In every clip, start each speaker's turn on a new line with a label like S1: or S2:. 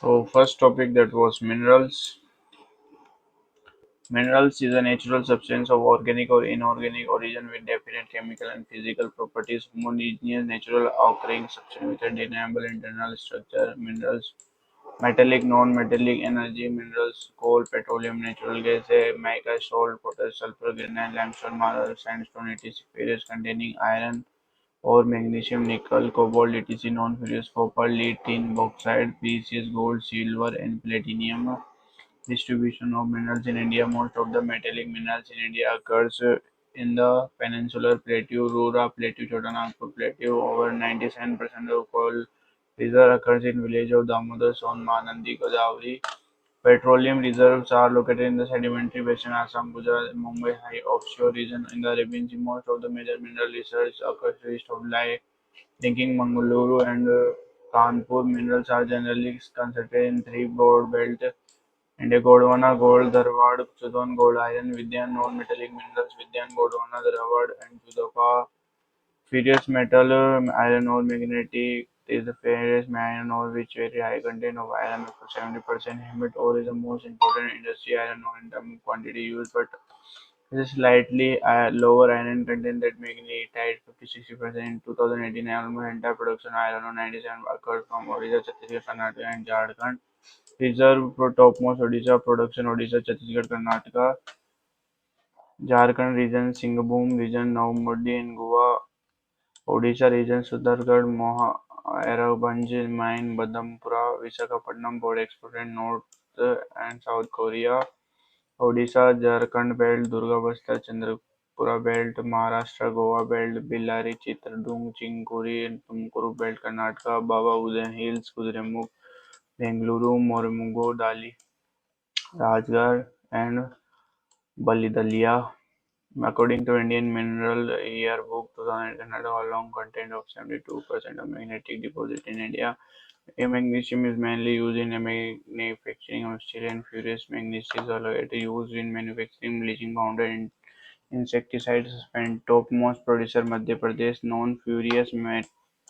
S1: So first topic that was minerals. Minerals is a natural substance of organic or inorganic origin with definite chemical and physical properties. Homogeneous, natural occurring substance with a deniable internal structure. Minerals, metallic, non-metallic energy minerals, coal, petroleum, natural gas, mica, salt, potash, sulfur, granite, limestone, marble, sandstone, etc. Ferrous containing iron or magnesium, nickel, cobalt, etc. Non-ferrous, copper, lead, tin, bauxite, precious gold, silver, and platinum. Distribution of minerals in India. Most of the metallic minerals in India occurs in the Peninsular Plateau, Rora Plateau, Chotanagpur Plateau. Over 97% of coal reserve occurs in village of Damodar, Son, Mahanadi, Godavari. Petroleum reserves are located in the sedimentary basin Assam, Gujarat, and Mumbai High offshore region in the Arabian Sea. Most of the major mineral research occurs east of Lai, linking Mangaluru and Kanpur. Minerals are generally concentrated in three broad belts India Gondwana gold, Dharwad, Chudon gold, iron, Vidyan non-metallic minerals, Vidyan, Gondwana, Dharwad, and Chudapa. Ferrous metal, iron ore, magnetic is the ferrous iron ore which very high content of iron up to 70%. Hemat ore is the most important industry iron ore in terms of quantity used, but it is slightly lower iron content than magnetite 50-60%. In 2018, almost entire production iron ore 97 occurred from Odisha, Chhattisgarh, Karnataka, and Jharkhand. Reserve for topmost Odisha production Odisha, Chhattisgarh, Karnataka, Jharkhand region, Singhbhum region, Navamudi and Goa, Odisha region, Sudargarh, Moha, Airabhanj mine, Badampura, Visakhapatnam port exported North and South Korea, Odisha, Jharkhand belt, Durga Bastar, Chandrapura belt, Maharashtra, Goa belt, Bellary, Chitradurg, Chinkuri and Tumkuru belt, Karnataka, Baba Udan Hills, Kudremukh, Bengaluru, Mormugao, Dali, Rajgarh and Balidalia. According to Indian Mineral Yearbook 2018 had a long content of 72% of magnetic deposit in India. Magnesium is mainly used in the manufacturing of steel and ferrous manganese is allocated used in manufacturing bleaching powder and insecticides and topmost producer Madhya Pradesh non-ferrous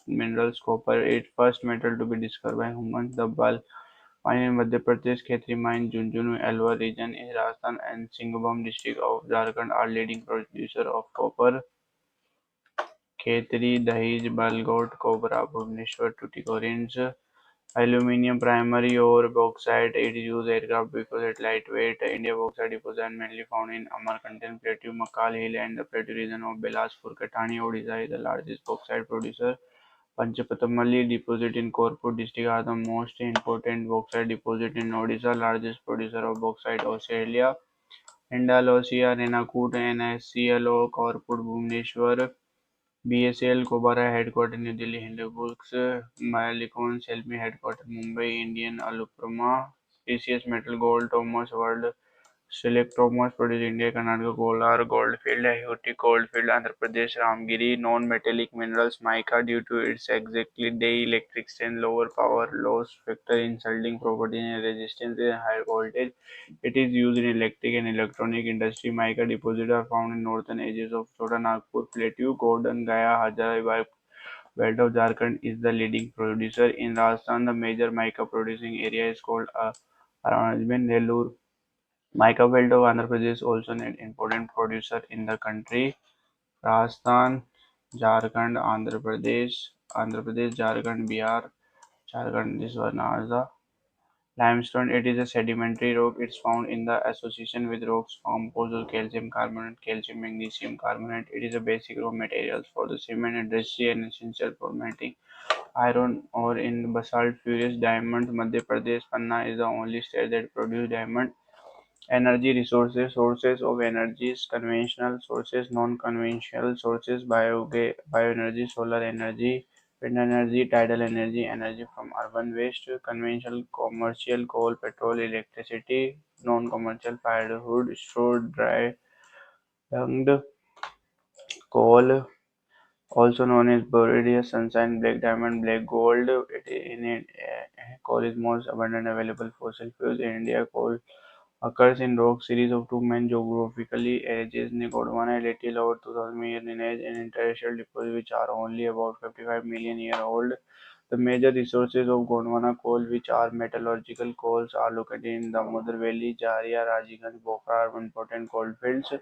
S1: minerals copper is first metal to be discovered by humans. The bulk mine in Madhya Pradesh, Khetri mine, Junjunu, Alwar region in Rajasthan and Singhbhum district of Jharkhand are leading producer of copper. Khetri, Dahej, Balgot, Cobra, Bhubaneswar, Tuticorin's. Aluminium primary ore bauxite it is used aircraft because it's lightweight. India bauxite deposits are mainly found in Amarkantan Plateau, Makal Hill and the Plateau region of Bilaspur. Kathani, Odisha is the largest bauxite producer. Panchpatmali deposit in Korpur district are the most important bauxite deposit in Odisha, largest producer of bauxite. Australia, Andalusia, Renacut, NSCL, Korpur, Bhubaneswar, BSL, Kobara headquarters New Delhi, Hindubooks, Malicon, Selmi headquarters Mumbai, Indian Aluprama, precious metal gold, Thomas World, Select Thomas produced India, Karnataka, Kolar, Goldfield, Ayuthi, Goldfield, Andhra Pradesh, Ramgiri, non-metallic minerals, mica due to its exactly dielectric strength, lower power loss factor, insulting properties and resistance in high voltage. It is used in electric and electronic industry. Mica deposits are found in northern edges of Chota Nagpur Plateau, Gordon, Gaya, Hazaribagh belt of Jharkhand is the leading producer. In Rajasthan, the major mica producing area is called Arrangement Nellore. Mica belt of Andhra Pradesh is also an important producer in the country. Rajasthan, Jharkhand, Andhra Pradesh, Jharkhand, Bihar, Jharkhand. This one is the limestone. It is a sedimentary rock. It's found in the association with rocks composed of calcium carbonate, calcium magnesium carbonate. It is a basic raw materials for the cement industry and essential for melting iron ore in basalt furious diamonds. Madhya Pradesh, Panna is the only state that produces diamond. Energy resources, sources of energies, conventional sources, non-conventional sources, bioenergy, solar energy, wind energy, tidal energy, energy from urban waste, conventional, commercial, coal, petrol, electricity, non-commercial, firewood, straw, dry, dung, coal, also known as boreas, sunshine, black diamond, black gold. Coal is most abundant available fossil fuels in India. Coal occurs in rock series of two main geographically areas Gondwana little over 2000 million in age and interstellar deposits which are only about 55 million years old. The major resources of Gondwana coal, which are metallurgical coals, are located in Damodar Valley, Jharia, Rajganj, Bokhara are important coal fields.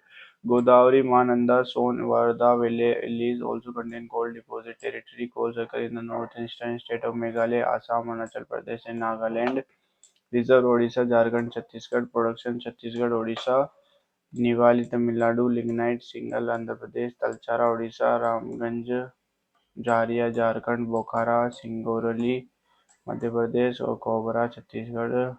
S1: Godavari, Mananda, Son, Varda valleys also contain coal deposit territory. Coals occur in the northeastern state of Meghalaya, Assam, Arunachal Pradesh, and Nagaland. Reserve Odisha, Jharkhand, Chhattisgarh. Production Chhattisgarh, Odisha. Neyveli Tamil Nadu सिंगल आंध्र प्रदेश तलचारा उड़ीसा रामगंज झारिया झारखंड बोकारो सिंगरौली मध्य प्रदेश और कोबरा Chhattisgarh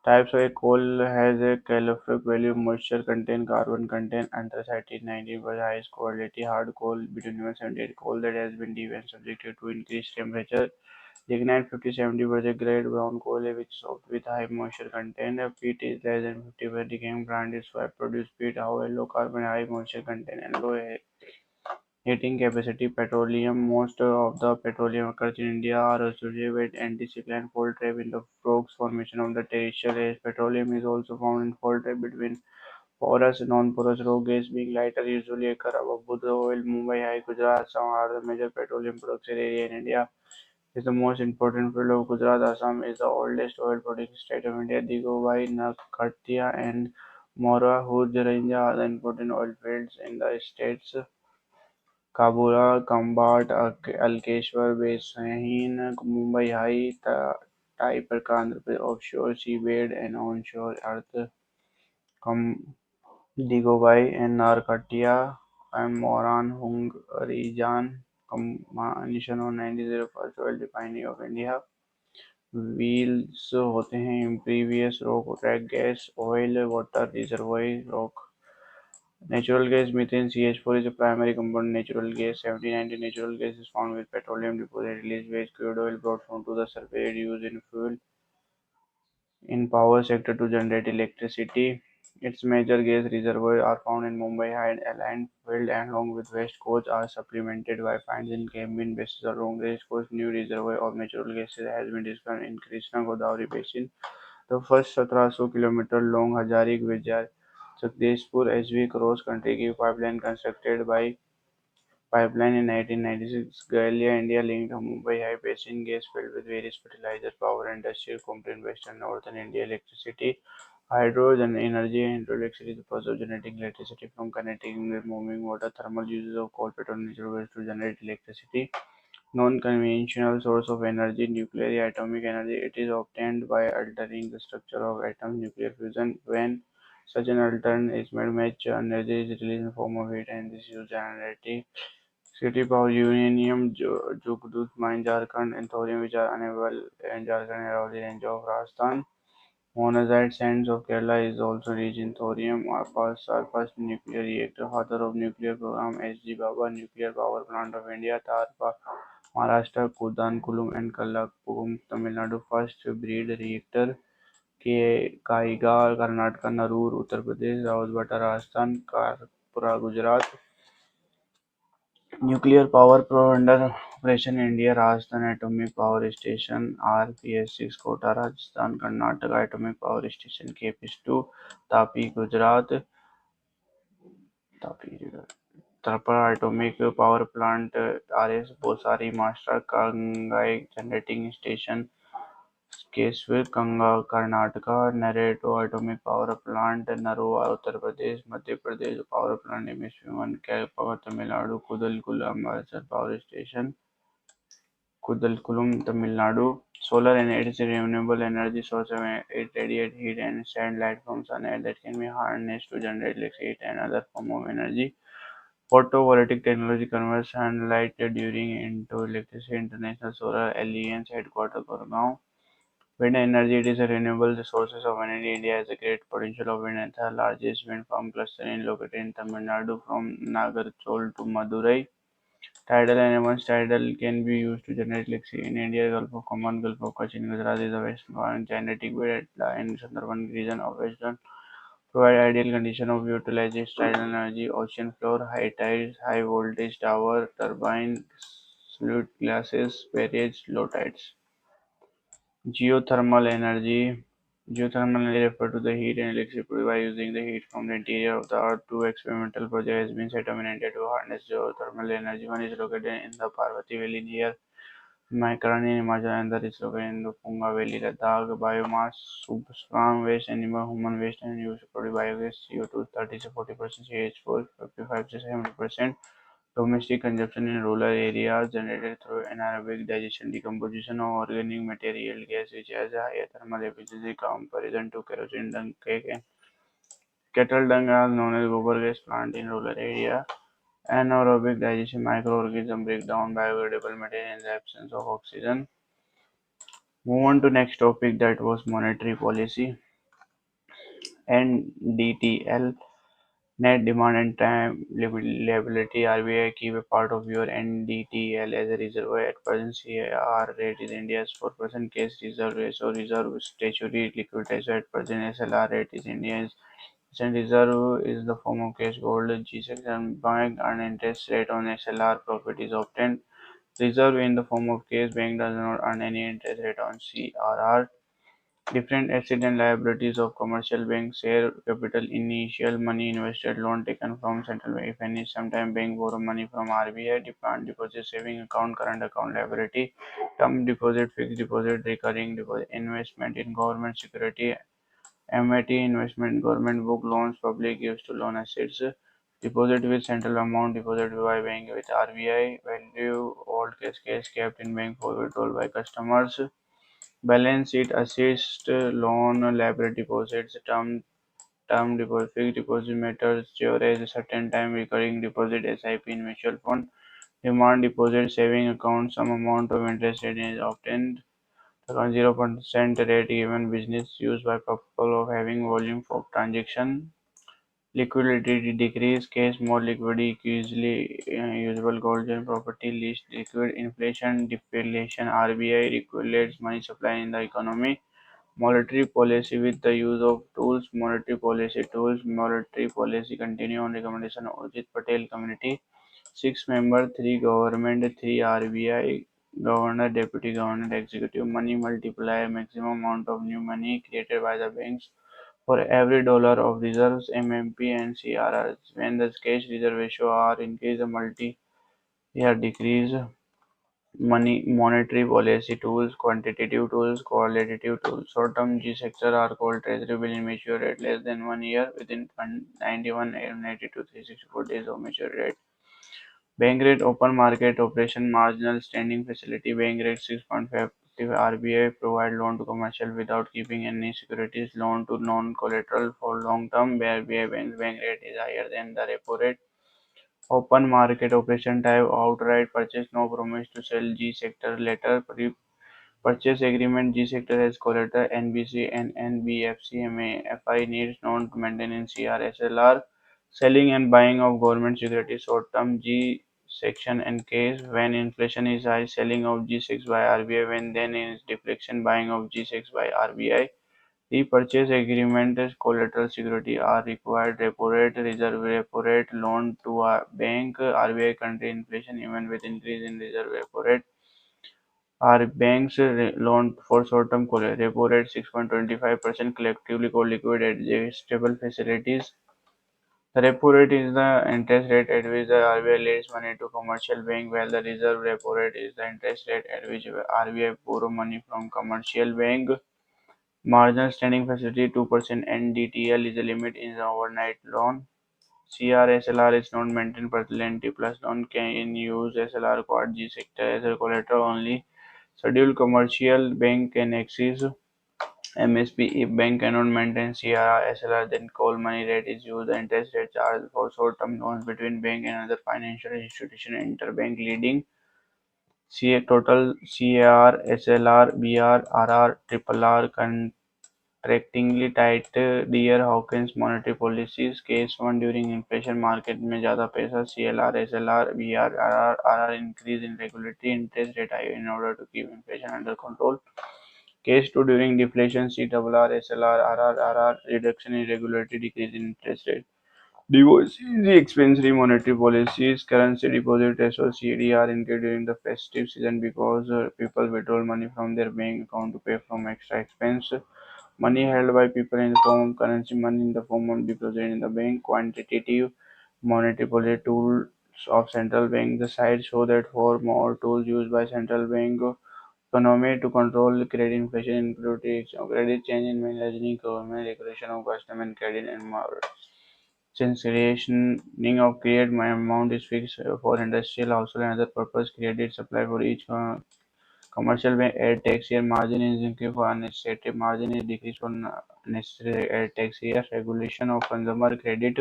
S1: Types of coal has a calorific value, moisture content, carbon content, anthracite is 90% highest quality hard coal, bituminous 78 coal that has been deep and subjected to increased temperature. Lignite 50-70% grade brown coal which is soft with high moisture content. Peat is less than 50% decaying plant is swap produce peat, however low carbon high moisture content and low heating capacity. Petroleum. Most of the petroleum occurs in India are associated with anticyclone fault trap in the rocks formation of the terrestrial age. Petroleum is also found in fault trap between porous and non-porous rock. Gas being lighter usually occur above Buddha oil. Mumbai, High, Gujarat, Assam are the major petroleum production area in India. Is the most important field of Gujarat. Assam is the oldest oil producing state of India. Digobhai, Nakhtia and Mora Hurj Range are the important oil fields in the states. काबुला, Khambhat, Ankleshwar, Bassein, Mumbai High, टाई Andhra Pradesh, offshore seabed and onshore earth, Digobai and Narkatia, and Moran Hungarijan, combination of 90 first oil refinery of India. Wheels होते हैं impervious rock, track gas, oil, water reservoir rock. Natural gas methane CH4 is a primary component. Natural gas 70-90 natural gas is found with petroleum deposit release waste crude oil brought from to the surface used in fuel in power sector to generate electricity. Its major gas reservoirs are found in Mumbai High Aligned Field and along with West Coast are supplemented by finds in Cambin Basin along the East Coast. New reservoir of natural gases has been discovered in Krishna Godavari Basin. The first 1700 kilometer long Hazari-Vijay Jagdishpur HV cross-country pipeline constructed by pipeline in 1996, Galia India linked Mumbai High Basin gas field with various fertilizer, power, industrial component western northern India electricity, hydrogen energy, and hydroelectricity is the process of generating electricity from kinetic moving water, thermal uses of coal, petrol, and natural gas to generate electricity. Non-conventional source of energy, nuclear atomic energy. It is obtained by altering the structure of atoms, nuclear fusion. When such an alteration is made, much energy is released in the form of heat, and this is used to generate city power. Uranium, Jugdut mine, Jharkhand, and thorium, which are unavailable in Jharkhand around the range of Rajasthan. Monazite sands of Kerala is also rich in thorium. Our first nuclear reactor, father of nuclear program, S.G. Baba, nuclear power plant of India, Tarpa, Maharashtra, Kudankulam and Kallapur, Tamil Nadu, first breed reactor, Kaiga, Karnataka, Narur, Uttar Pradesh, Rawalbata, Rajasthan, Karpura, Gujarat. Nuclear power plant under operation India, Rajasthan Atomic Power Station, RPS-6, Kota, Rajasthan, Karnataka Atomic Power Station, KPS-2, Tapi, Gujarat, Tapi, Trapar Atomic Power Plant, RS Bosari, Master Kangai Generating Station, Keswar, Karnataka, Narito Atomic Power Plant, Narua, Uttar Pradesh, Madhya Pradesh Power Plant, MS1, Power Tamil Nadu, Kudalkulam Power Station, Kudalkulam, Tamil Nadu. Solar energy is a renewable energy source of it radiates heat and send light from sun that can be harnessed to generate electricity and other form of energy. Photovoltaic technology converts sunlight during into electricity. International Solar Alliance headquarters Gurgaon. Wind energy it is a renewable sources of energy. India has a great potential of wind and the largest wind farm cluster in located in Tamil Nadu from Nagarchol to Madurai. Tidal and once tidal can be used to generate electricity in India. Gulf of Common, Gulf of Kutch in Gujarat is the west genetic bed in Sundarban region of Western provide ideal condition of utilizing tidal energy, ocean floor, high tides, high voltage tower, turbine, slute glasses, barrage, low tides. Geothermal energy. Geothermal energy refers to the heat and electricity produced by using the heat from the interior of the earth. Two experimental projects has been set up in India to harness geothermal energy. One is located in the Parvati Valley near Maikarani in Himachal is located in the Punga Valley, Ladakh. Biomass, farm waste, animal human waste, and used to produce biogas, CO2 30 to 40%, CH4 55 to 70%. Domestic consumption in rural areas generated through anaerobic digestion, decomposition of organic material gas, which has a higher thermal efficiency comparison to kerosene, dung, cake, and cattle dung, are known as gobar gas plant in rural area. Anaerobic digestion microorganisms break down biodegradable material in the absence of oxygen. Move on to next topic, that was monetary policy. NDTL, net demand and time liability. RBI keep a part of your NDTL as a reserve. At present, CAR rate is India's 4% case reserve ratio. Reserve statutory liquid ratio at present, SLR rate is India's percent. Reserve is the form of cash gold. G section bank earn interest rate on SLR profit is obtained. Reserve in the form of cash bank does not earn any interest rate on CRR. Different assets and liabilities of commercial banks: share capital, initial money invested, loan taken from central bank, if any, sometime bank borrow money from RBI, demand deposit, saving account, current account liability, term deposit, fixed deposit, recurring deposit, investment in government security, MAT investment, government book loans, public gives to loan assets, deposit with central amount, deposit by bank with RBI, value, old cash kept in bank for withdrawal by customers. Balance sheet assist loan liability deposits term deposit fixed deposit matters storage a certain time recurring deposit SIP in mutual fund demand deposit saving account some amount of interest rate is obtained around 0% rate given business used by purpose of having volume for transaction. Liquidity decrease case more liquidity easily usable gold and property least liquid inflation deflation RBI regulates money supply in the economy. Monetary policy with the use of tools. Monetary policy tools. Monetary policy continue on recommendation of Ajit Patel Committee. Six member, three government, three RBI, governor, deputy governor, executive. Money multiplier. Maximum amount of new money created by the banks for every dollar of reserves. MMP and CRRs. When the cash reserve ratio are increased, the multi-year decrease. Monetary policy tools, quantitative tools, qualitative tools. Short-term G sector are called treasury bill in mature at less than 1 year within 91 and 90 to 364 days of maturity rate. Bank rate open market operation marginal standing facility bank rate 6.5 RBI provide loan to commercial without keeping any securities loan to non-collateral for long term where RBI bank rate is higher than the repo rate. Open market operation type outright purchase no promise to sell G sector letter purchase agreement G sector has collateral NBC and NBFC MAFI needs non to maintain in CRSLR selling and buying of government securities short term G section and case when inflation is high selling of G6 by RBI when then is deflection buying of G6 by RBI. The purchase agreement collateral security are required repo rate, reserve repo rate, loan to a bank, RBI country inflation even with increase in reserve repo rate. Are banks loan for short-term repo rate 6.25% collectively called liquid adjustable facilities. The repo rate is the interest rate at which the RBI lends money to commercial bank, while the reserve repo rate is the interest rate at which RBI borrow money from commercial bank. Marginal standing facility 2% NDTL is the limit in the overnight loan. CRSLR is not maintained but lend plus loan can use SLR quad G sector as a collateral only. Scheduled commercial bank can access MSP if bank cannot maintain CRR SLR then call money rate is used. The interest rate charged for short-term loans between bank and other financial institution interbank leading CA total CAR SLR BR RR triple R correctingly tight dear hawkish monetary policies case one during inflation market में ज़्यादा पैसा CLR SLR BR RR increase in regulatory interest rate I in order to keep inflation under control case two during deflation CRR SLR RR reduction in regulatory decrease in interest rate the expansionary monetary policies, currency deposit ratio CDR increased during the festive season because people withdraw money from their bank account to pay from extra expense. Money held by people in the form of currency, money in the form of deposit in the bank, quantitative monetary policy tool of central bank. The site show that four more tools used by central bank economy to control credit inflation include credit change in managing government regulation of custom and credit and more. Since rationing of credit amount is fixed for industrial, household, and other purpose, credit supply for each commercial bank add tax year margin is increased for unnecessary margin is decreased for necessary add tax year. Regulation of consumer credit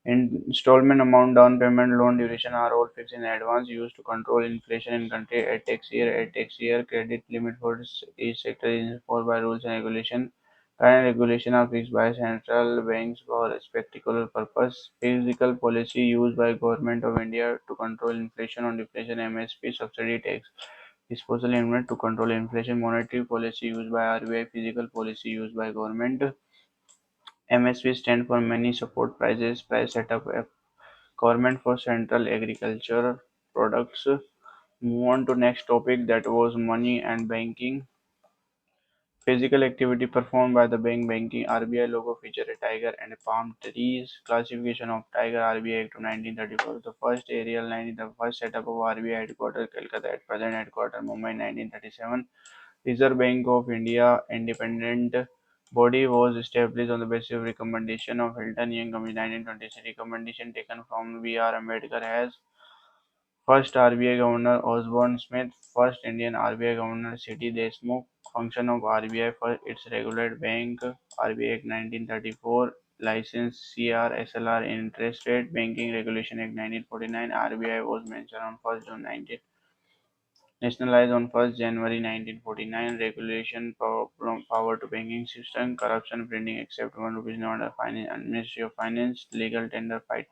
S1: installment amount, down payment, loan duration are all fixed in advance, used to control inflation in country. At tax year, credit limit for each sector is enforced by rules and regulation. Current regulation are fixed by central banks for a particular purpose. Physical policy used by Government of India to control inflation on deflation, MSP, subsidy tax. Disposal implement to control inflation. Monetary policy used by RBI. Physical policy used by government. MSP stand for many support prices. Price setup government for central agriculture products. Move on to next topic, that was money and banking. Physical activity performed by the banking. RBI logo feature a tiger and a palm trees. Classification of tiger. RBI Act of 1934. The first aerial 19. The first setup of RBI headquarters Calcutta, at present headquarters Mumbai 1937. Reserve Bank of India independent body was established on the basis of recommendation of Hilton Young Committee 1926. Recommendation taken from B.R. Ambedkar as first RBI Governor Osborne Smith, first Indian RBI Governor C.T. Deshmukh. Function of RBI: first, its regulated bank. RBI Act 1934. License CR SLR interest rate. Banking Regulation Act 1949. RBI was mentioned on 1st June 19. Nationalized on 1st January 1949. Regulation power to banking system. Corruption printing except 1 rupees note under finance and Ministry of Finance. Legal tender fight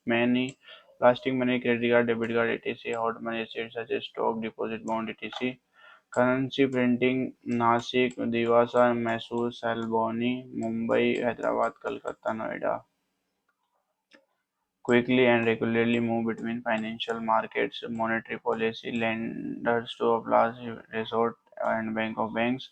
S1: money. Plastic money, credit card, debit card, etc. Hot money assets such as stock, deposit, bond, etc. Currency printing. Nasik, Divasa, Mysore, Salboni, Mumbai, Hyderabad, Kolkata, Noida. Quickly and regularly move between financial markets. Monetary policy. Lenders to of last resort and bank of banks.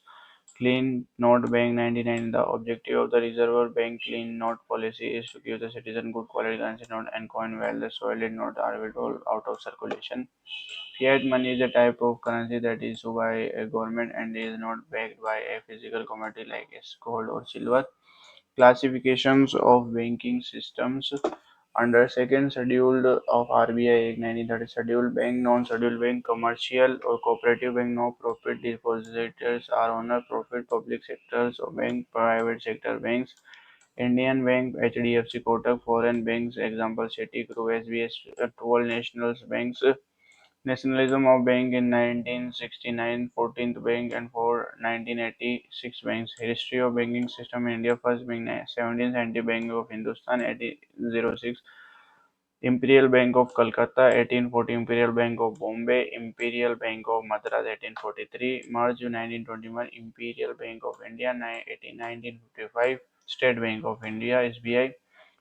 S1: Clean Note Bank 1990. The objective of the Reserve Bank Clean Note policy is to give the citizen good quality currency note and coin while the soiled notes are withdrawn out of circulation. Fiat money is a type of currency that is issued by a government and is not backed by a physical commodity like gold or silver. Classifications of banking systems. Under second schedule of RBI Act 1930, scheduled bank, non-scheduled bank, commercial or cooperative bank, no-profit depositors are owner-profit, public sectors or bank, private sector banks, Indian Bank, HDFC, Kotak, foreign banks, example Citigroup, SBS, 12 national banks. Nationalism of bank in 1969, 14th bank and for 1986 banks. History of banking system in India, first bank 1770 Bank of Hindustan 1806. Imperial Bank of Calcutta 1840, Imperial Bank of Bombay, Imperial Bank of Madras 1843, merged 1921, Imperial Bank of India 1955, State Bank of India SBI.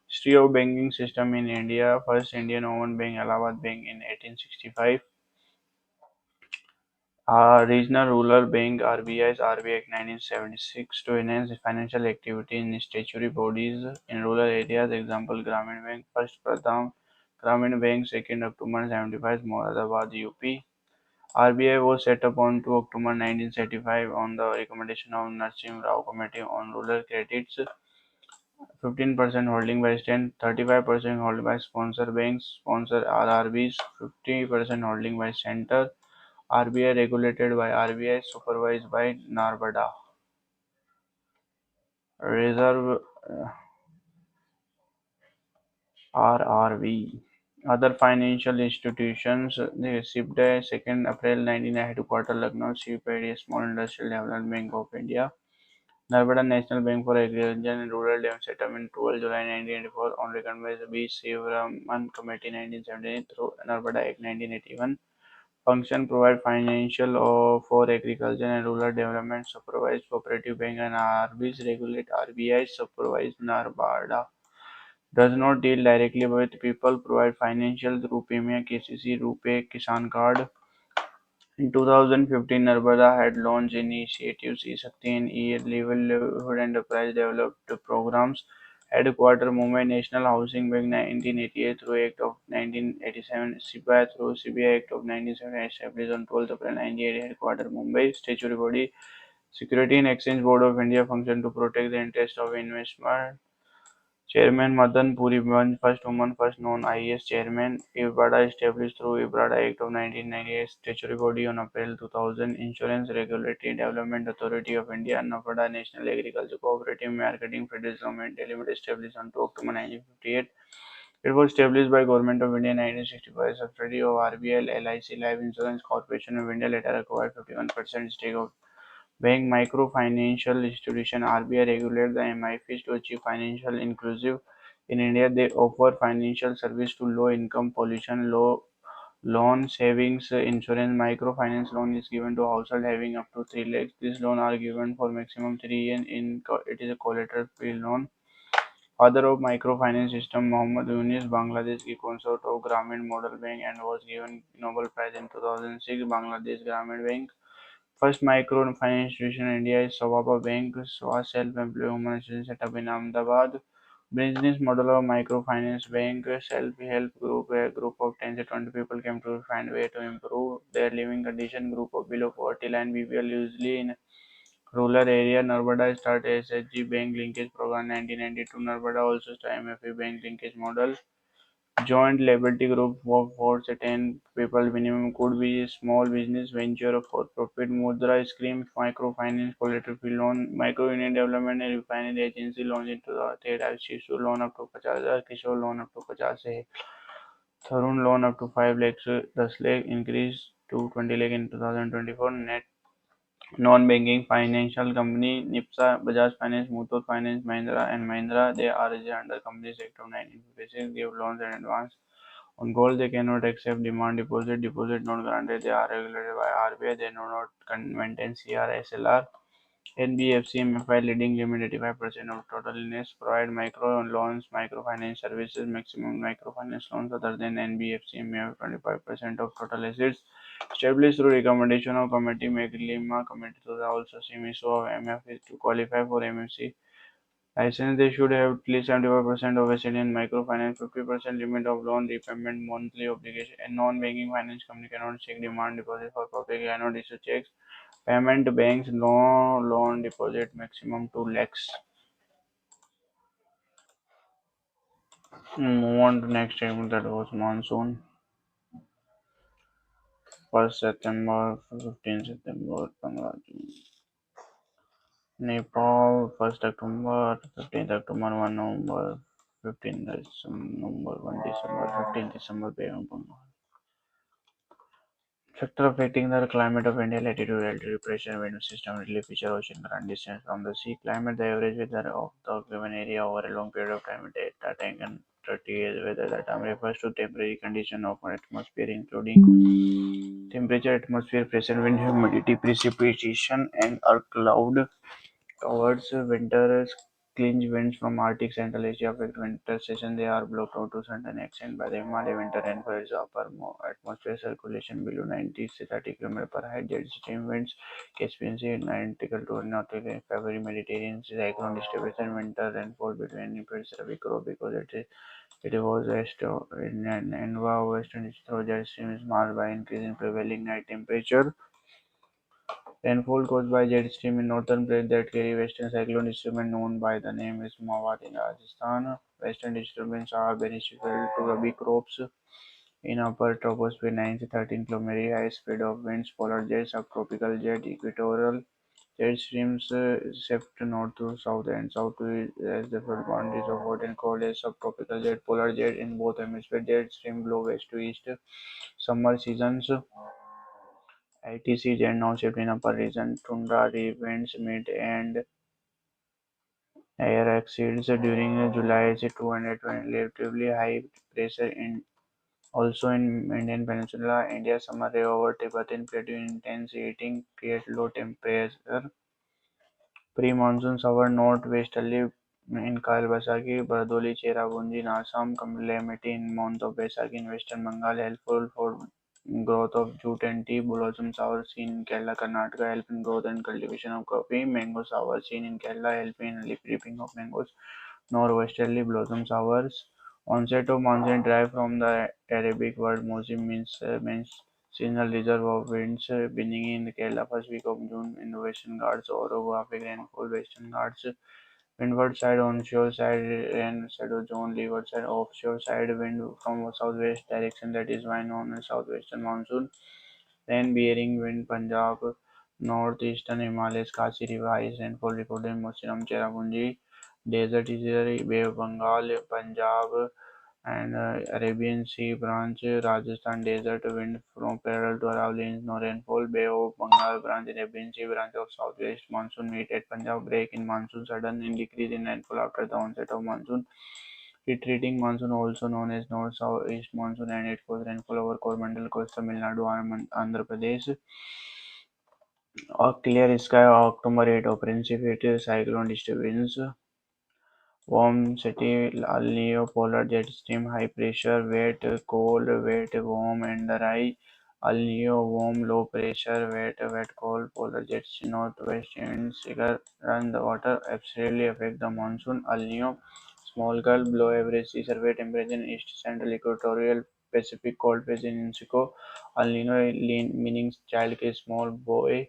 S1: History of banking system in India, first Indian Owned Bank Allahabad Bank in 1865. Regional Rural Bank (RBI's) RBI Act 1976 to enhance financial activity in statutory bodies in rural areas. Example Grameen Bank, first Pratham Grameen Bank, 2nd October 75, Moradabad, UP. RBI was set up on 2 October 1975 on the recommendation of Narsim Rao Committee on Rural Credits. 15% holding by state, 35% held by sponsor banks, sponsor RRBs, 50% holding by center. RBI regulated by RBI, supervised by Narbada. Reserve RRV. Other financial institutions, they received a 2nd April 19 headquarters Lucknow, CPD, Small Industrial Development Bank of India. Narbada National Bank for Agriculture and Rural Development set up in 12 July 1984 on recommendation B. Sivaraman Committee 1978 through Narbada Act 1981. Function provide financial for agriculture and rural development, supervise cooperative bank and RBs, regulate RBI, supervise Narbada. Does not deal directly with people, provide financial through PMA, KCC, RuPay, Kisan Card. In 2015, Narbada had launched initiatives E-Shakti and E-Livelihood Enterprise developed programs Headquarter Mumbai National Housing Bank 1988 through Act of 1987, SIPA through CBI Act of 1970 established on 12th April 1988. Headquarter Mumbai Statutory Body Security and Exchange Board of India function to protect the interest of investment. Chairman Madan Puri Band, first woman, first non-IAS chairman. IBRADA established through IBRADA Act of 1998, statutory body on April 2000. Insurance Regulatory Development Authority of India, NAFADA, National Agriculture Cooperative Marketing Federal Government Limited, established on 2 October 1958. It was established by Government of India in 1965, subsidiary of RBL, LIC Life Insurance Corporation of India, later acquired 51% stake of Bank microfinancial institution (RBI) regulate the MIFs to achieve financial inclusive. In India, they offer financial service to low-income population. Loan, savings, insurance, microfinance loan is given to household having up to 3 lakhs. These loans are given for maximum 3 years. It is a collateral-free loan. Father of microfinance system, Mohammad Yunus, Bangladesh की consort of Grameen Model Bank and was given Nobel Prize in 2006. Bangladesh Grameen Bank. First microfinance institution in India is Sawaba Bank, was self-employed women institution set up in Ahmedabad. Business model of microfinance bank, self-help group, a group of 10 to 20 people came to find way to improve their living condition. Group of below poverty line people usually in rural area. Narvada started SHG bank linkage program 1992. Narvada also started MFA bank linkage model. Joint liability group of 4 to 10 people minimum could be a small business venture for profit. Mudra scheme, microfinance, collateral loan, micro union development and refinery agency loans into the third Shisu loan up to 50,000, Kishore loan up to 50,000, Tarun loan up to 5 lakhs, 10 lakh increase to 20 lakh in 2024. Net non-banking financial company NIPSA, Bajaj Finance, Muthoot Finance, Mahindra and Mahindra, they are registered under Companies Act of 1956, give loans in advance. On gold, they cannot accept demand deposit. Deposit not granted. They are regulated by RBI. They do not maintain CR, SLR. NBFC MFI leading limit 85% of total illness. Provide micro loans, microfinance services, maximum microfinance loans other than NBFC MFI 25% of total assets. Established through recommendation of committee Meglima committee to the also CMSO of MFI to qualify for MFC license. They should have at least 75% of asset in microfinance, 50% limit of loan repayment, monthly obligation. A non-banking finance company cannot check demand deposit for public, cannot issue checks. Payment banks no loan deposit maximum 2 lakhs. Move on to next statement that was monsoon. 1st September, 15th September, 15 June. Nepal, 1st October, 15th October, 1 November, 15th November, 1 December, 15th December, Bay of Bengal. Factor affecting the climate of India: latitude, altitude, pressure, wind system, relief feature, ocean current, distance from the sea. Climate: the average weather of the given area over a long period of time. Data taken 30 years. Weather: the term refers to temporary condition of an atmosphere, including temperature, atmosphere pressure, wind, humidity, precipitation, and or cloud. Towards winter, clean winds from Arctic Central Asia affect winter session. They are blocked out to certain extent by the Himalaya winter rainfall is upper atmosphere circulation below 90 to 30 km per height. Jet stream winds, Caspian Sea, Atlantic to Northern February, Mediterranean cyclone distribution, winter rainfall between periods Rabi crop because it was west in Enva western through jet stream is marked by increase in prevailing night temperature. Rainfall caused by jet stream in northern plains that carry western cyclone disturbance known by the name is Mawat in Rajasthan. Western disturbance are beneficial to Rabi crops in upper troposphere 9 to 13 km high speed of winds, polar jet, subtropical jet, equatorial jet streams shift north to south and south to east as the flood boundaries of hot and cold as subtropical jet, polar jet in both hemispheres. Jet stream blow west to east. Summer seasons ITC jet now shift in upper region. Tundra winds mid and air exceeds during July is 220 relatively high pressure in also in Indian Peninsula. India summer ray over Tibetan plateau intense heating create low temperature. Pre-monsoon shower northwesterly in Kyle Baisakhi, Bardoli, Cherrapunji in Assam, calamity in month of Baisakhi in western Bengal, helpful for growth of jute and tea, blossom shower seen in Kerala, Karnataka, help in growth and cultivation of coffee, mango shower seen in Kerala, help in lip reaping of mangoes. norwesterly blossom showers. Onset of monsoon derived from the Arabic word "mousim" means seasonal reserve of winds, beginning in Kerala first week of June in the Western Ghats, orographic rainfall Western Ghats, windward side onshore side rain shadow zone, leeward side offshore side wind from southwest direction, that is why known as southwestern monsoon. Rain-bearing wind Punjab, northeastern Himalayas, Khasi River, highest rainfall recorded in Mochiram, Cherrapunji. Desert is Bay of Bengal, Punjab, and Arabian Sea branch, Rajasthan desert wind from parallel to Aravalli, no rainfall. Bay of Bengal branch, Arabian Sea branch of southwest monsoon meet at Punjab, break in monsoon, sudden decrease in rainfall after the onset of monsoon. Retreating monsoon, also known as north-southeast monsoon, and it caused rainfall over Coromandel Coast, Tamil Nadu, Andhra Pradesh. A clear sky, October 8, Principate cyclone disturbance. Warm city, El Nino polar jet stream, high pressure, wet, cold, wet, warm, and dry. El Nino warm, low pressure, wet, cold, polar jet stream, northwest winds, run the water, absolutely affect the monsoon. El Nino small girl, below average sea surface temperature in east central equatorial Pacific cold phase in Mexico. El Nino meaning child is small boy.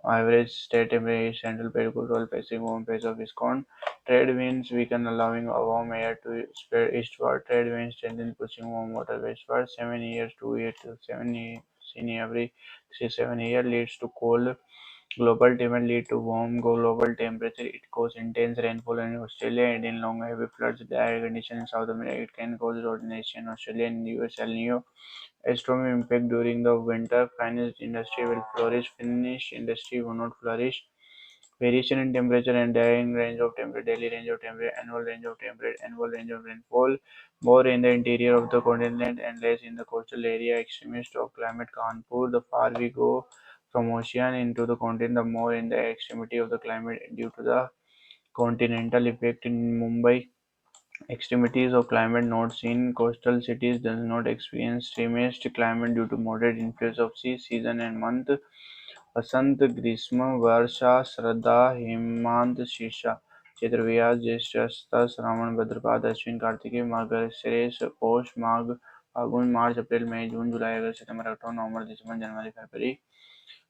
S1: Average state temperature is Central Equatorial Pacific warm phase of Wisconsin. Trade winds weaken, allowing a warm air to spread eastward. Trade winds strengthen, pushing warm water westward. 7 years, 2 years to 7 years, seen every 6 7 years leads to cold. Global temperature lead to warm global temperature. It causes intense rainfall in Australia and in long heavy floods. Dire conditions in South America. It can cause rodination in Australia and US. El Nino extreme impact during the winter. Finance industry will flourish. Finnish industry will not flourish. Variation in temperature and daily range of temperature, daily range of temperature, annual range of temperature, annual range of rainfall. More in the interior of the continent and less in the coastal area. Extremist of climate Kanpur. The far we go from ocean into the continent, the more in the extremity of the climate due to the continental effect in Mumbai. Extremities of climate not seen. Coastal cities does not experience extremist climate due to moderate influence of sea, season and month. वसंत ग्रीष्म वर्षा श्रद्धा हेमंत शीर्षा चैत्र व्यास ज्येष्ठ श्रावण भाद्रपद अश्विन कार्तिक मार्गशीर्ष पौष माघ फागुन मार्च अप्रैल मई जून जुलाई अगस्त सितंबर अक्टूबर नवंबर दिसंबर जनवरी फरवरी.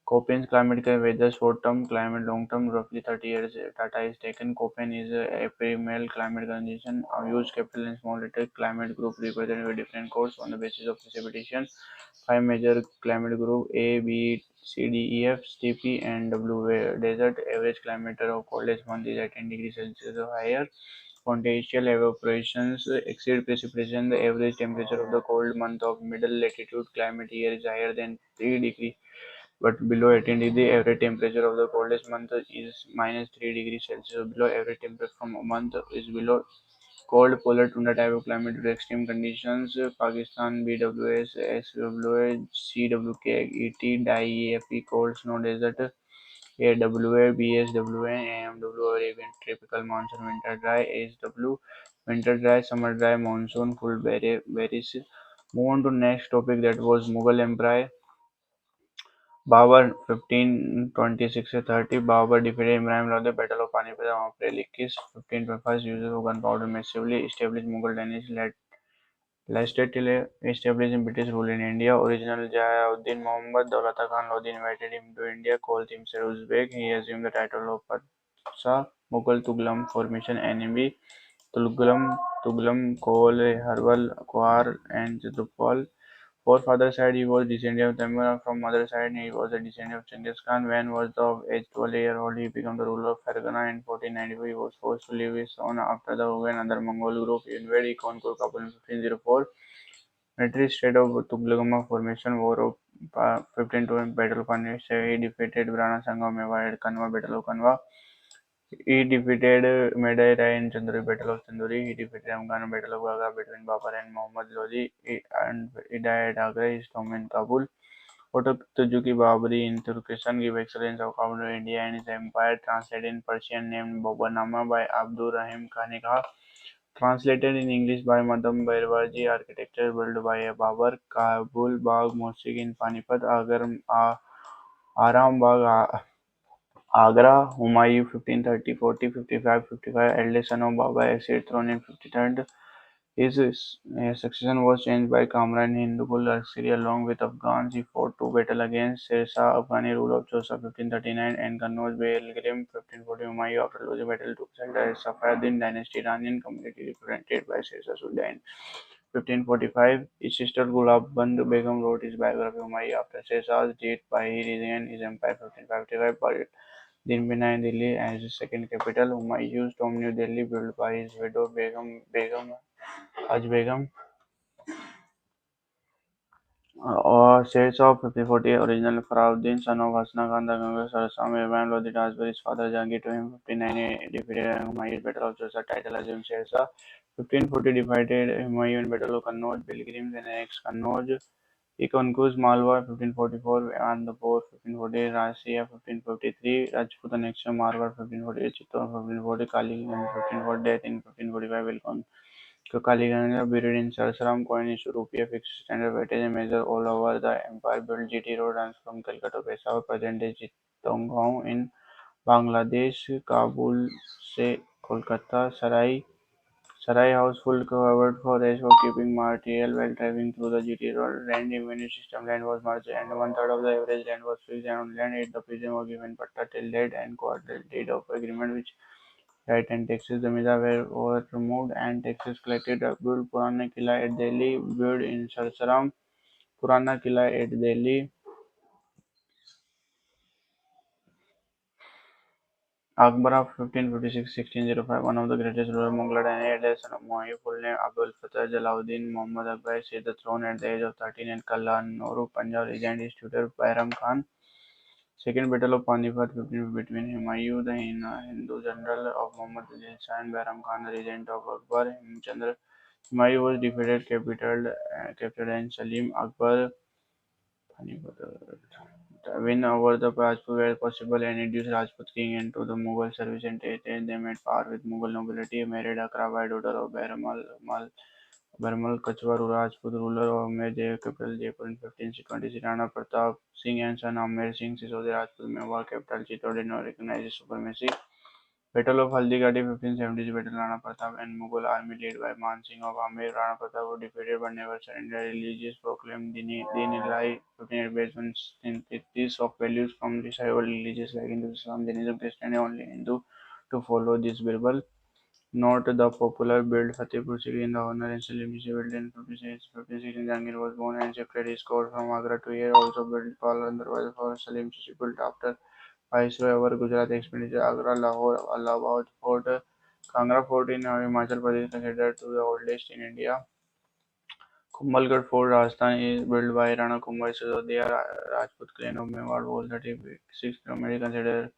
S1: Köppen's climate weather short-term, climate long-term, roughly 30 years data is taken. Köppen is a primal climate condition. A huge capital and small little climate group represented with different codes on the basis of precipitation. Five major climate group A, B, C, D, E, F, steppe and W. Desert average climate of coldest month is at 10 degrees Celsius or higher. Continental evaporations exceed precipitation. The average temperature of the cold month of middle latitude climate year is higher than 3 degrees but below 18 degrees. Average temperature of the coldest month is minus 3 degrees Celsius. Below average temperature from a month is below cold polar tundra type of climate due to extreme conditions. Pakistan BWS, SWA, CWK, ET, DIEFE, cold snow desert, AWA, BSWA, AMW, Arabian tropical monsoon, winter dry, SW, winter dry, summer dry, monsoon, full berries. Move on to next topic, that was Mughal Empire. Babur (1526–30). Babur defeated Ibrahim Lodi, Battle of Panipat on April 21, 1525. Use of gunpowder massively established Mughal dynasty, lasted till establishing British rule in India. Original Jayauddin Muhammad Daulata Khan Lodi invited him to India, called himself Uzbek. He assumed the title of Pacha. Mughal Tughlaq formation enemy. Tughlaq, Kol, Herbal, Kuar, and Chitrapal. Forefather side he was descendant of Temur, from mother side he was a descendant of Genghis Khan. When was of age 12-year-old he became the ruler of Fergana. In 1495 he was forced to leave his own after the Hugh and other Mongol group invaded. He conquered Kabul in 1504. Military state of Tughlaq formation, War of 1512, Battle of Panisha. He defeated Brana Sangha of Mewar at Kanwa, Battle of Kanwa. He defeated Medai Rai in Chanduri, Battle of Chanduri. He defeated Afghan Battle of Gaga between Babar and Muhammad Lodi. And he died at Agra. His tomb in Kabul. Ototujuki Babri in Turkestan gave excellence of Kabul to India and his empire. Translated in Persian named Babanama by Abdur Rahim Khanekah. Translated in English by Madam Bairwaji. Architecture built by Babar. Kabul Bagh Mosque in Panipat. Aram Bagh Agra, Humayun 1530, 40, 55, 55, eldest son of Baba acceded throne in 53rd. His succession was changed by Kamran Hindukul Laskari along with Afghans. He fought to battle against Sher Shah Afghani rule of Chausa 1539 and Kannauj Belgaum 1540. Humayun after losing battle took side as Safaviddin dynasty Iranian community represented by Sher Shah Sudha in 1545. His sister Gulaband Begum wrote his biography Humayun after Sher Shah's death by he regained his empire 1555 but Din Bina in Delhi as his second capital. Humayun's tomb New Delhi built by his widow Begum Haj Begum Shades of 1540 original Farauddin, son of Hasna Khan, the Ganges Sarasam, Ivan Lodi transferred his father Jahangir to him. 1590 defeated Humayun Battle of Chausa, title assumed Sher Shah. 1540 defeated Humayun in Battle of Kannauj, pilgrims and annexed Kannauj. He conquers Malwa 1544, Anandapur 1540, Rasiya 1553, Rajput annexation Marwar 1548, Chittor 1540, Kaliganj 1540, death in 1545 will Kaliganga buried in Sarsaram coin issue rupiah fixed standard weightage and measure all over the empire built GT road runs from Calcutta to Peshawar present day Chittagong in Bangladesh Kabul से Kolkata Sarai House full covered for rest for keeping material while driving through the GT road. Land revenue system land was merged and one-third of the average land was fixed and on land 8 the prison was given patta till dead and quarter deed of agreement which right and taxes Zamindar were removed and taxes collected. Built Purana Killa at Delhi, built in Sarsaram. Purana Killa at Delhi. Akbar of 1556-1605, one of the greatest ruler of Mughal dynasty, son of Muayyid, full name Abdul Fatah Jalauddin Muhammad Akbar, seized the throne at the age of 13 and Kallanuru, Punjab, regained his tutor Bairam Khan. Second Battle of Panipat 15 between Humayun, the Hindu general of Muhammad Ali Shah, and Bairam Khan, the regent of Akbar. Himchandra Humayun was defeated, captured, and Salim Akbar the win over the Rajput were possible and introduced Rajput king into the Mughal service and treated them at par with Mughal nobility. Married Akrabai, daughter of Bharmal Kachwa Rajput ruler of Amber capital Jaipur in 1526. Rana Pratap Singh and son Amber Singh Sisodi Rajput Mewar capital Chittor did not recognize his supremacy. Battle of Haldighati 1570 battle Rana Pratap and Mughal army led by Man Singh of Amer. Rana Pratap was defeated but never surrendered. Religious proclaimed Din-i-Ilahi 1580 based on synthesis of values from the several religions like Hindu, Islam, Jainism, Christianity, only Hindu to follow this Bible. Note the popular built Fatehpur Sikri in the honor and celebration built in 1516. Jahangir was born and shifted his court from Agra to here. Also built Palan Darwaza for Salim built after Viceroy over Gujarat expenditure Agra, Lahore, Allahabad Fort, Kangra Fort in Himachal Pradesh considered to the oldest in India. Kumbhalgarh Fort, Rajasthan is built by Rana Kumbhai Sisodia Rajput clan of Mewar wall 36 km considered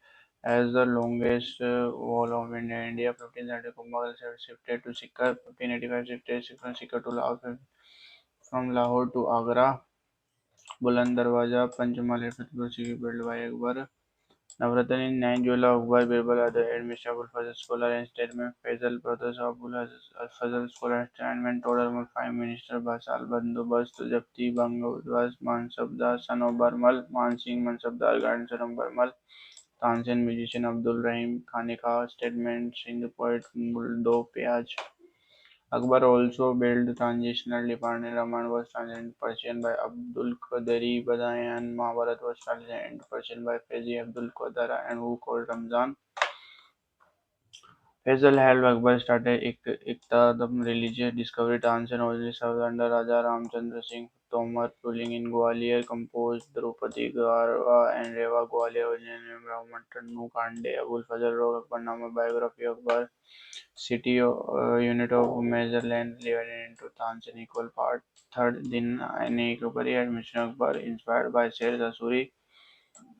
S1: as the longest wall of India. 1530 Kumbhalgarh shifted to Sikar. 1585 shifted from Sikar to Lahore. From Lahore to Agra. Buland Darwaza Panchmahal Fatehpur built by Akbar. Navratna in 9 July Akbar Birbal other head Mr. Abul Fazl Scholar and Statesman Faisal brothers Abul Fazl Scholar and mentor Amul Prime Minister Basal Bandobast Japti Bangabas Mansabdar son of Barmal Mansingh Mansabdar grandson of Barmal Tansen musician Abdul Rahim Khanikha Statesman Sindh poet Muldo Pyaj Akbar also built transitional department. Ramayana was translated into Persian by Abdul Qadari Badayan. Mahabharata was translated into Persian by Faizi Abdul Qadara and who called Ramzan. Faisal helped Akbar started Iqtidam religious discovery. Tansen originally served under Raja Ramchandra Singh Tomar, ruling in Gwalior, composed Draupadi Garwa and Rewa Gwalior, originally Brahman Tanu Kande. Abul Fazl wrote Akbarnama biography of Akbar. City unit of major land divided into Tansen equal part. Third, Din Nikopari admission Akbar inspired by Sher Dasuri.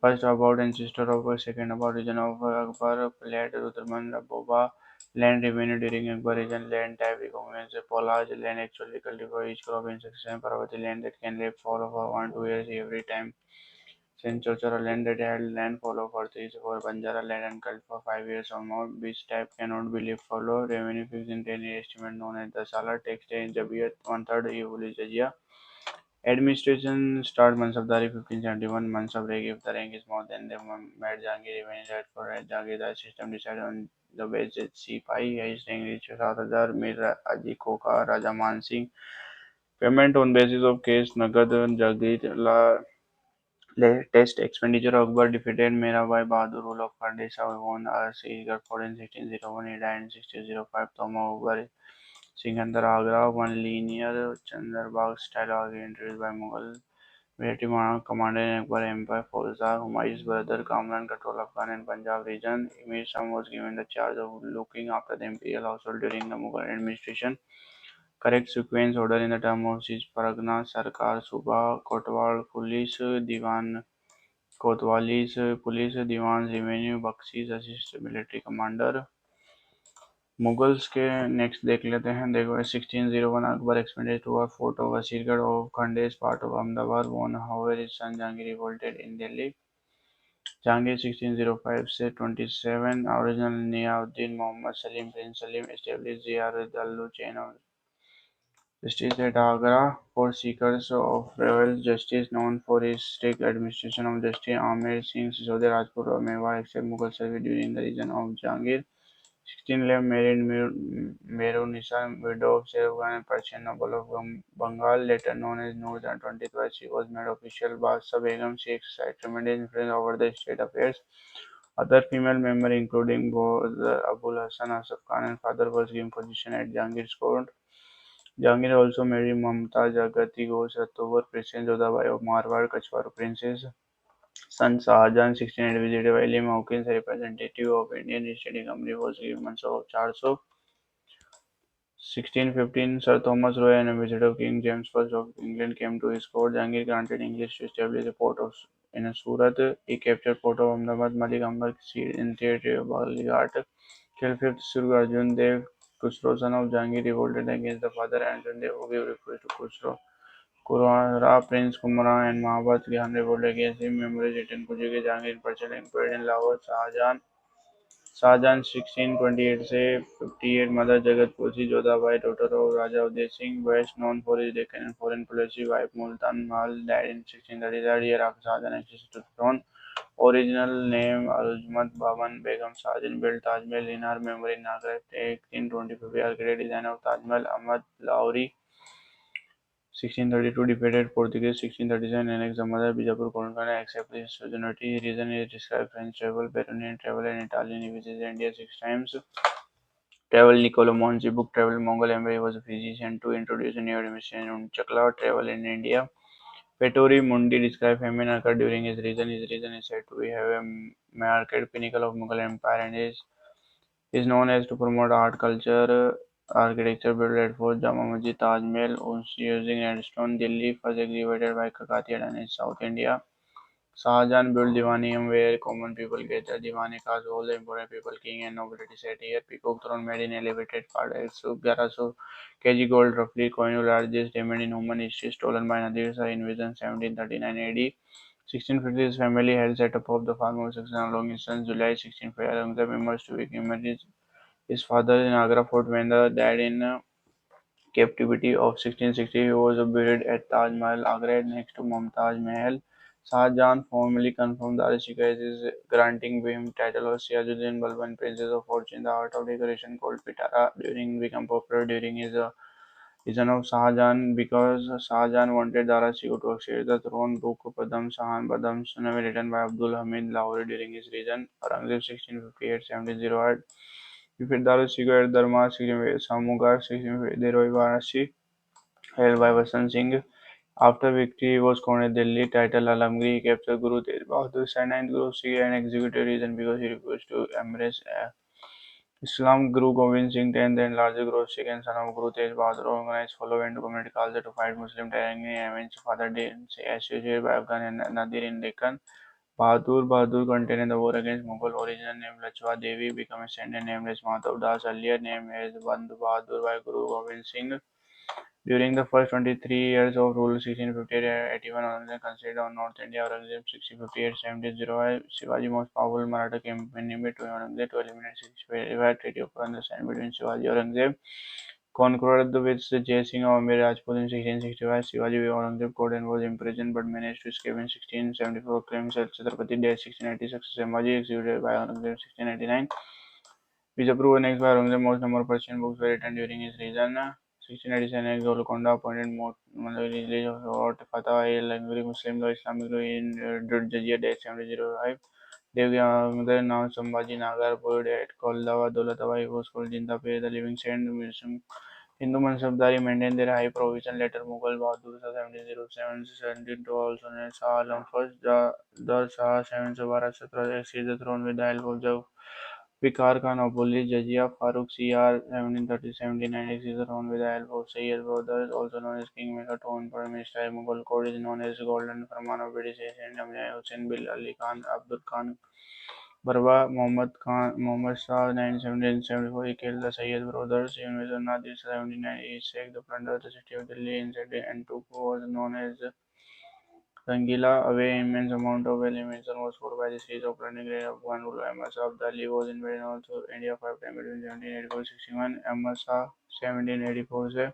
S1: First about ancestor of second about region of Akbar played Rudraman Boba land revenue during Akbar region land type recognized Polaj land actually cultivated for each crop in succession Parvati land that can live for 1 2 years every time. Since Chochara land that had land follow for 3 4 Banjara land and cult for 5 years or more, which type cannot be lived follow. Revenue fixed in 10 year estimate known as the Salar tax day in Jabiyat, one third Evul is Jajia. Administration start Mansabdari 1571. Mansab rank if the rank is more than the Mad Jahangir remains right for Jahangir system decided on the basis Sipahi. His rank reached 7000. Mir Aji Koka Raja Man Singh. Payment on basis of case Nagad Jagir La Test expenditure Akbar defeated Mirabai Bahadur rule of Khandesa won Sigar fought in 1601. He died in 1605. Thoma Akbar Sikandar Agra one linear Chandrabagh style army introduced by Mughal military monarch commander in Akbar Empire. Fauzzar Humayun's brother Kamran controlled Afghan and Punjab region. Emir Shah was given the charge of looking after the imperial household during the Mughal administration. Correct sequence order in the term of siege Paragana Sarkar Subha Kotwal Police Diwan Kotwalis Police Diwan's revenue Baksis assist military commander. Mughals के next देख लेते हैं देखो 1601 Akbar expanded to a fort of Asirgarh of Khandesh part of Ahmedabad won however his son Jahangir revolted in Delhi. Jahangir 1605 से 27 original Niauddin Muhammad Salim Prince Salim established Ziyaratullah chain of justice at Agra for seekers of royal justice known for his strict administration of justice. Amir Singh Sisode Rajput or Mewar accepted Mughal service during the reign of Jahangir. 1611 married Merunisa, widow of Sher Khan and Persian noble of Bengal, later known as Nur Jahan. 20th wife, she was made official Badshah Begum. She exercised tremendous influence over the state affairs. Other female members, including both Abul Hassan Asaf Khan and father, was given position at Jahangir's court. Jahangir also married Mamta Jagati Ghosh Ratovar, Princess Jodhabai of Marwar, Kachwar Princess. Son Shahjahan, 1680, visited William Hawkins, representative of Indian East India Company, was given Mansab of 400. 1615, Sir Thomas Roy, and a visit of King James I of England came to his court. Jahangir granted English to establish a port in Surat. He captured port of Ahmedabad. Malik Ambar sieged in territory of Balighat. Killed 5th Surg Arjun Dev. Khusro, son of Jahangir, revolted against the father Arjun Dev, who gave refuge to Khusro. Kurara, Prince Kumara, and Mahabad Khan revolted against him. Memories written Kujuge Jahangir purchased employed in Lahore. Shahjahan 1628 से 58 mother Jagatpuri Jodhabai, daughter of Raja Uday Singh, best known for his Deccan and foreign policy. Wife Multan Mahal died in 1633 year after Shahjahan accession to the throne. Original name Arjumand Baban Begum. Shahjahan built Taj Mahal in her memory in Agra. 1825 architect design of Taj Mahal Ahmad Lahori. 1632 defeated Portuguese. 1637 annexed the mother Bijapur Kolkata accepted his sovereignty. Reason is described French travel, Baronian travel, and Italian. He visited India 6 times. Travel Niccolo Monzi book Travel Mongol Empire. He was a physician to introduce a new administration. Chakla travel in India. Pettori Mundi described famine occurred during his reign. His reign is said to be have a market pinnacle of Mughal Empire and is known as to promote art, culture, architecture built at Fort Jama Masjid, Taj Mahal, using sandstone. Delhi first exhibited by Kakatiya Dynasty, South India. Shahjahan built Diwaniyam where common people gather. Diwani cast all the important people, king and nobility sat here. Peacock throne made in elevated part. 1100 kg gold roughly coin largest diamond in human history stolen by Nadir Shah invasion 1739 AD. 1650 his family held set up of the farmhouse section along his son July 1650 Aurangzeb emerged to become his father in Agra fort when the died in captivity of 1660. He was buried at Taj Mahal, Agra, next to Mumtaz Mahal. Shah Jahan formally confirmed the Shikha as his granting him title of Siajuddin Balban, Princess of Fortune. The art of decoration called Pitara during became popular during his reign of Shah Jahan because Shah Jahan wanted Dara Shikoh to accede the throne. Book Padam Sahan Badam Sunavi written by Abdul Hamid Lahori during his reign. Aurangzeb 1658-1708 defeated Dara Shikoh at Darma 1658 Samugar 1658 Deroi Varanasi held by Vasant Singh. After victory, he was crowned at Delhi. Title Alamgir. He captured Guru Tej Bahadur Shah, ninth Guru Sikh, and executed reason because he refused to embrace Islam. Guru Gobind Singh, tenth and largest Guru Sikh and son of Guru Tej Bahadur, organized following community calls to fight Muslim tyranny and avenge Father associated by Afghan and Nadir in Deccan. Bahadur continued the war against Mughal. Original name Lachwa Devi became a standard name as Madhav Das, earlier name as Bandhu Bahadur by Guru Gobind Singh. During the first 23 years of rule, 1658-81, Aurangzeb considered on North India. Aurangzeb 1658-1705, Shivaji most powerful Maratha campaign to Aurangzeb to eliminate 1655 Treaty of Understanding between Shivaji and Aurangzeb. concurred with Jai Singh of Amir Rajput in 1665. Shivaji Aurangzeb caught and was imprisoned but managed to escape in 1674. Claims that Chhatrapati died 1696. Sambhaji executed by Aurangzeb 1699. Bijapur annexed by Aurangzeb. Most number of Persian books were written during his reign. 1697 Golconda appointed Malay Lord Fatah al-Angry Muslim law Islamic law in Jizya Day 1705. Devgi Aurangzeb now Sambhaji Nagar buried at Koldava Daulataba. He was called Jinda Pe, the living saint. Hindu Mansabdari maintained their high provision. Later Mughal Bahadur Shah 1707-1772, also known as Shah Alam I, the Shah 1712 seized the throne with the help of Vikar Khan abolished Jizya. Farooq Siyar 1730-1796 seized the throne with the help of Sayyid brothers, also known as Kingmaker. Throne Prime Minister Mughal court is known as Golden Farman of British Asian Empire. Hussain Bil Ali Khan, Abdul Khan Barwa, Muhammad Shah 1974 he killed the Sayyid brothers. In Nadir 79 he sacked the plunder the city of Delhi inside and took what was known as Rangila away. Immense amount of elimination was fought by the siege of plundering reign of Banul. Ahmad Shah Abdali was invaded also India 5 times between 1784-61. Ahmad Shah 1784 से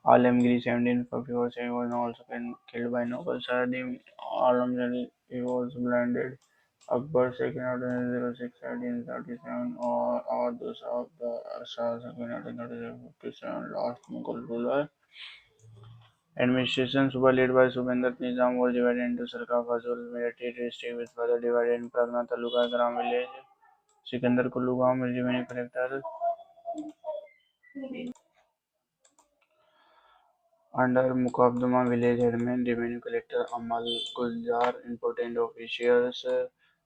S1: Alamgiri 1754 से was also killed by Mughal Saradim Alam. He was blinded. Akbar second out in 06 1737 or those of the Shah second out in 57 last Mughal ruler. Administrations were led by Subedar Nizam was divided into Sarkar Fazul military district with further divided in Pragna Taluka Gram village. Sikandar Kulugam revenue collector under Mukabdama village headman revenue collector Amal Guljar important officials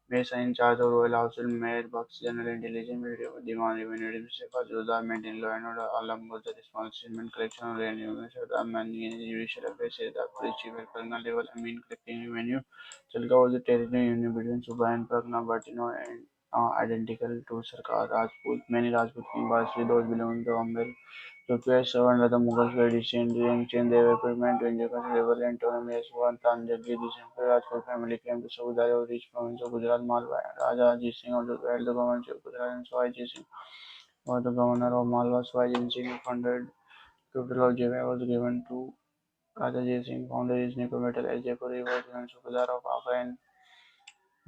S1: Mesa in charge of royal household mayor Bucks general intelligence Diwan revenue administrator Fazulzar maintain law and order Alam was the responsible collection of revenue Sardar managing judicial affairs the police chief at Pragna level Amin collecting revenue Chalka was the territory union between Subha and Pragna but and identical to Sarkar Rajput many Rajput kings those belonging to Amber Turkish under the Mughals were descendants and they were permanent to enjoy considerable autonomy as one Tanjagi. The Shankar Rajput family came to Saudara, a rich province of Gujarat, Malwa. Raja Ajit Singh also held the government of Gujarat and Swai Ajit Singh was the governor of Malwa. Swai Ajit Singh founded capital of Jaipur was given to Raja Ajit Singh founded his new capital as Jaipur. He was the Subadar of Agra and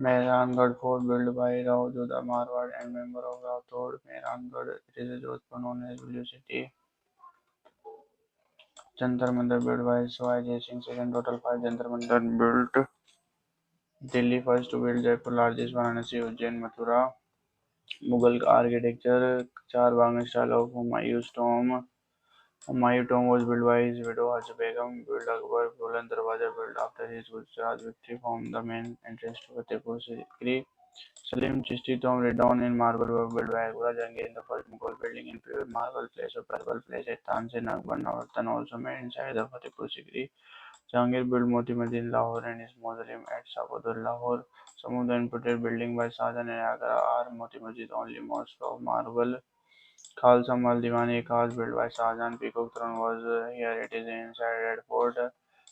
S1: Mehrangarh Fort built by Rao Jodha Marwad and member of Rathod Mehrangarh. It is a Jodhpur known as Blue City. Jantar Mandir built by Swai Jai Singh second total 5 Jantar Mandir built Delhi first to build Jaipur largest Varanasi Ujjain Mathura Mughal architecture Charbagh style of Humayun's tomb Humayun tomb was built by his widow Haj Begum built Akbar Buland Darwaza built after his Gujarat victory formed the main entrance to Fatehpur Sikri Salim Chishti tomb redone in marble were built by Akbar Jahangir in the first Mughal building in pure marble place of purple place at Tansin Akbar Navartan also made inside the Fatehpur Sikri Jahangir built Moti Masjid in Lahore and his mausoleum at Safadur, Lahore. Some of the imported buildings by Shahjahan and Agra are Moti Masjid only mosque of marble. Khalsa Mahal Diwani Khas built by Shahjahan. Peacock Throne was here. It is inside Red Fort.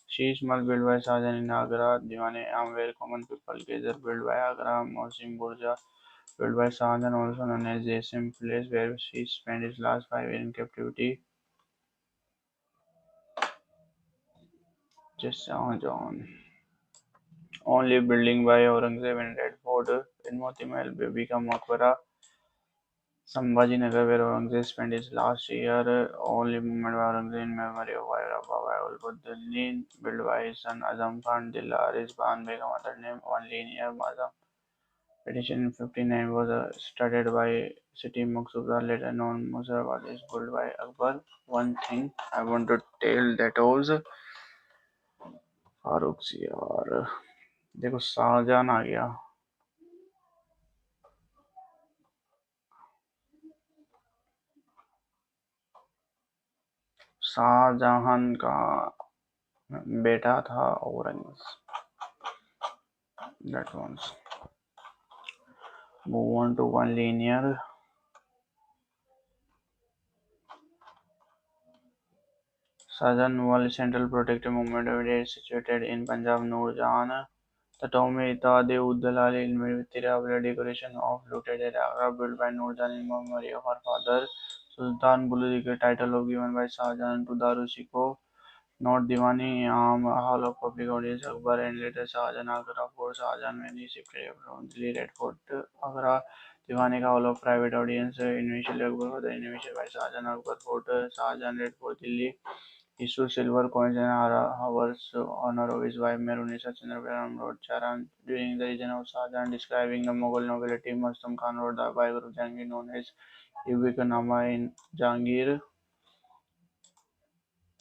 S1: Sheesh Mahal built by Shahjahan in Agra. Diwani Amber Common People Gazer built by Agra. Mosim Burja built by Shahjahan also known as Jaisim Place where she spent his last 5 years in captivity. Just John. Only building by Aurangzeb in Red Fort in Moti Mahal become Maqbara. Sambhajinagar where Aurangzeb spent his last year. Only movement by Aurangzeb in memory of Vairava Baiwalpur built by his son Azam Khan. Dilla Rizban Begum other name one linear Mazam. Petition in 59 was started by city Muqtada later known Muzaffarabad is built by Akbar. One thing I want to tell that was Farooq यार देखो शाहजहां आ गया शाहजहां का बेटा था Aurangzeb that ones move on to one linear Southern Wall Central Protective Movement of India is situated in Punjab Noor Jahan the tomb Itade Uddalal ilmi with Tirabla decoration of looted at Agra built by Noor Jahan in memory of her father Sultan Bulluri के title was given by Shahjahan to Daru Shikoh, not Diwani, Hall of Public Audience, Akbar, and later Shahjahan Agra Fort. Shahjahan when he shifted from Delhi Red Fort, Agra, Diwani का Hall of Private Audience, initially Akbar was the initiated by Shahjahan Akbar Fort, Shahjahan Red Fort, Delhi. Issued silver coins and hours honor of his wife Merunisa Chandra Begum wrote Charan during the reign of Shahjahan, describing the Mughal nobility. Mastam Khan wrote the biography of Jahangir known as Ibn Nama in Jahangir.